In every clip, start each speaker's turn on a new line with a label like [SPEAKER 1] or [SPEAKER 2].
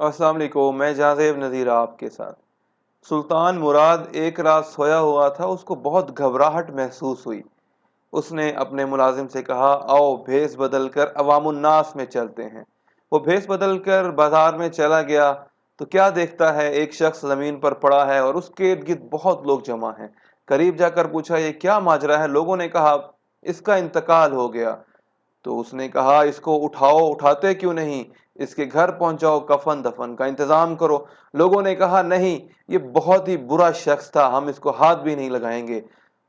[SPEAKER 1] अस्सलाम वालेकुम, मैं जाज़ेब नज़ीर आपके साथ। सुल्तान मुराद एक रात सोया हुआ था, उसको बहुत घबराहट महसूस हुई। उसने अपने मुलाजिम से कहा, आओ भेस बदल कर अवामुन्नास में चलते हैं। वो भेस बदल कर बाजार में चला गया तो क्या देखता है, एक शख्स जमीन पर पड़ा है और उसके इर्द गिर्द बहुत लोग जमा हैं। करीब जाकर पूछा, ये क्या माजरा है? लोगों ने कहा, इसका इंतकाल हो गया। तो उसने कहा, इसको उठाओ, उठाते क्यों नहीं? इसके घर पहुंचाओ, कफन दफन का इंतजाम करो। लोगों ने कहा, नहीं, ये बहुत ही बुरा शख्स था, हम इसको हाथ भी नहीं लगाएंगे।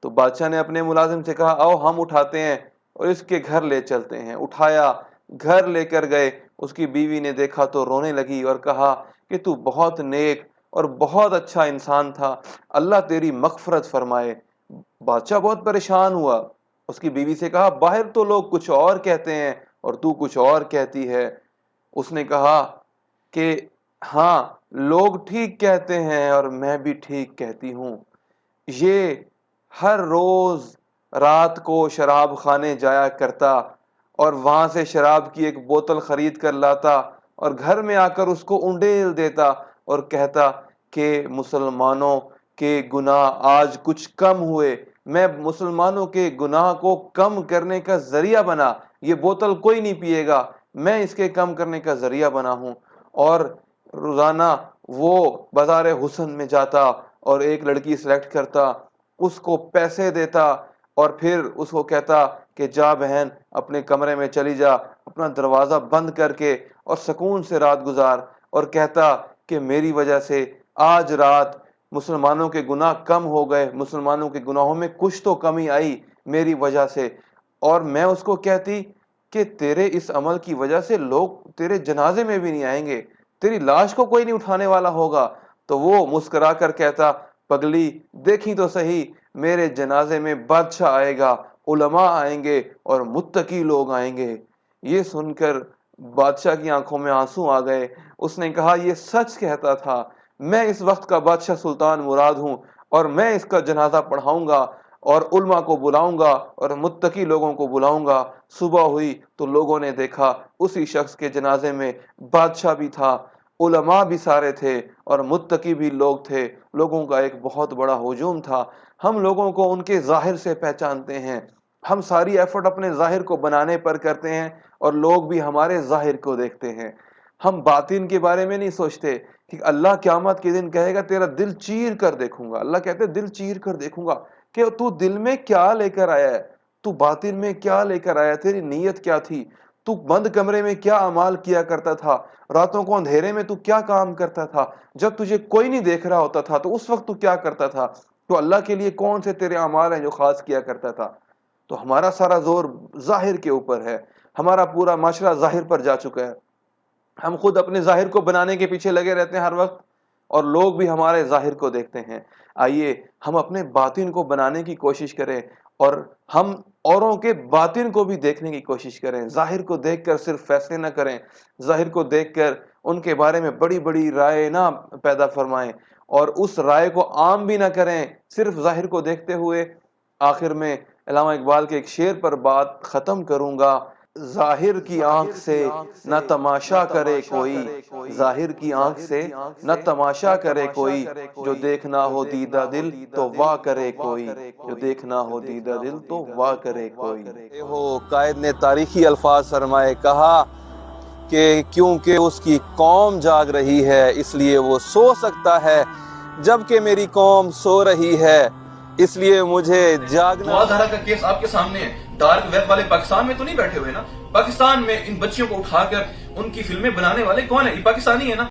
[SPEAKER 1] तो बादशाह ने अपने मुलाजिम से कहा, आओ हम उठाते हैं और इसके घर ले चलते हैं। उठाया, घर लेकर गए। उसकी बीवी ने देखा तो रोने लगी और कहा कि तू बहुत नेक और बहुत अच्छा इंसान था, अल्लाह तेरी मगफरत फरमाए। बादशाह बहुत परेशान हुआ। उसकी बीवी से कहा, बाहर तो लोग कुछ और कहते हैं और तू कुछ और कहती है। उसने कहा कि हाँ, लोग ठीक कहते हैं और मैं भी ठीक कहती हूँ। ये हर रोज रात को शराब खाने जाया करता और वहां से शराब की एक बोतल खरीद कर लाता और घर में आकर उसको उंडेल देता और कहता कि मुसलमानों के गुनाह आज कुछ कम हुए, मैं मुसलमानों के गुनाह को कम करने का जरिया बना। ये बोतल कोई नहीं पिएगा, मैं इसके कम करने का जरिया बना हूं। और रोजाना वो बाजार हुसन में जाता और एक लड़की सिलेक्ट करता, उसको पैसे देता और फिर उसको कहता कि जा बहन, अपने कमरे में चली जा, अपना दरवाजा बंद करके और सुकून से रात गुजार। और कहता कि मेरी वजह से आज रात मुसलमानों के गुनाह कम हो गए, मुसलमानों के गुनाहों में कुछ तो कमी आई मेरी वजह से। और मैं उसको कहती कि तेरे इस अमल की वजह से लोग तेरे जनाजे में भी नहीं आएंगे, तेरी लाश को कोई नहीं उठाने वाला होगा। तो वो मुस्कुरा कर कहता, पगली देखी तो सही, मेरे जनाजे में बादशाह आएगा, उलमा आएंगे और मुत्तकी लोग आएंगे। ये सुनकर बादशाह की आंखों में आंसू आ गए। उसने कहा, ये सच कहता था, मैं इस वक्त का बादशाह सुल्तान मुराद हूं और मैं इसका जनाजा पढ़ाऊंगा और उलमा को बुलाऊंगा और मुत्तकी लोगों को बुलाऊंगा। सुबह हुई तो लोगों ने देखा उसी शख्स के जनाजे में बादशाह भी था, उलमा भी सारे थे और मुत्तकी भी लोग थे। लोगों का एक बहुत बड़ा हुजूम था। हम लोगों को उनके जाहिर से पहचानते हैं, हम सारी एफर्ट अपने जाहिर को बनाने पर करते हैं और लोग भी हमारे जाहिर को देखते हैं। हम बातिन के बारे में नहीं सोचते कि अल्लाह क़यामत के दिन कहेगा, तेरा दिल चीर कर देखूंगा। अल्लाह कहते हैं, दिल चीर कर देखूंगा कि तू दिल में क्या लेकर आया है, तू बातिन में क्या लेकर आया, तेरी नीयत क्या थी, तू बंद कमरे में क्या अमाल किया करता था, रातों को अंधेरे में तू क्या काम करता था, जब तुझे कोई नहीं देख रहा होता था तो उस वक्त तू क्या करता था, तो अल्लाह के लिए कौन से तेरे अमाल हैं जो खास किया करता था। तो हमारा सारा जोर जाहिर के ऊपर है, हमारा पूरा माशरा जाहिर पर जा चुका है। हम खुद अपने जाहिर को बनाने के पीछे लगे रहते हैं हर वक्त और लोग भी हमारे जाहिर को देखते हैं। आइए हम अपने बातिन को बनाने की कोशिश करें और हम औरों के बातिन को भी देखने की कोशिश करें। जाहिर को देखकर सिर्फ फैसले ना करें, जाहिर को देखकर उनके बारे में बड़ी बड़ी राय ना पैदा फरमाएं और उस राय को आम भी ना करें सिर्फ जाहिर को देखते हुए। आखिर में अल्लामा इकबाल के एक शेर पर बात खत्म करूंगा, जाहिर की आंख से न तमाशा करे कोई, जाहिर की आंख से न तमाशा करे कोई, जो देखना हो दीदा दिल तो वाह करे कोई, जो देखना हो दीदा दिल तो वाह करे कोई। हो कायद ने तारीखी अल्फाज फरमाए, कहा कि क्योंकि उसकी कौम जाग रही है इसलिए वो सो सकता है, जबकि मेरी कौम सो रही है इसलिए मुझे जागना।
[SPEAKER 2] मुआज़हरा का केस आपके सामने है। डार्क वेब वाले पाकिस्तान में तो नहीं बैठे हुए ना, पाकिस्तान में इन बच्चियों को उठाकर उनकी फिल्में बनाने वाले कौन है? ये पाकिस्तानी है ना।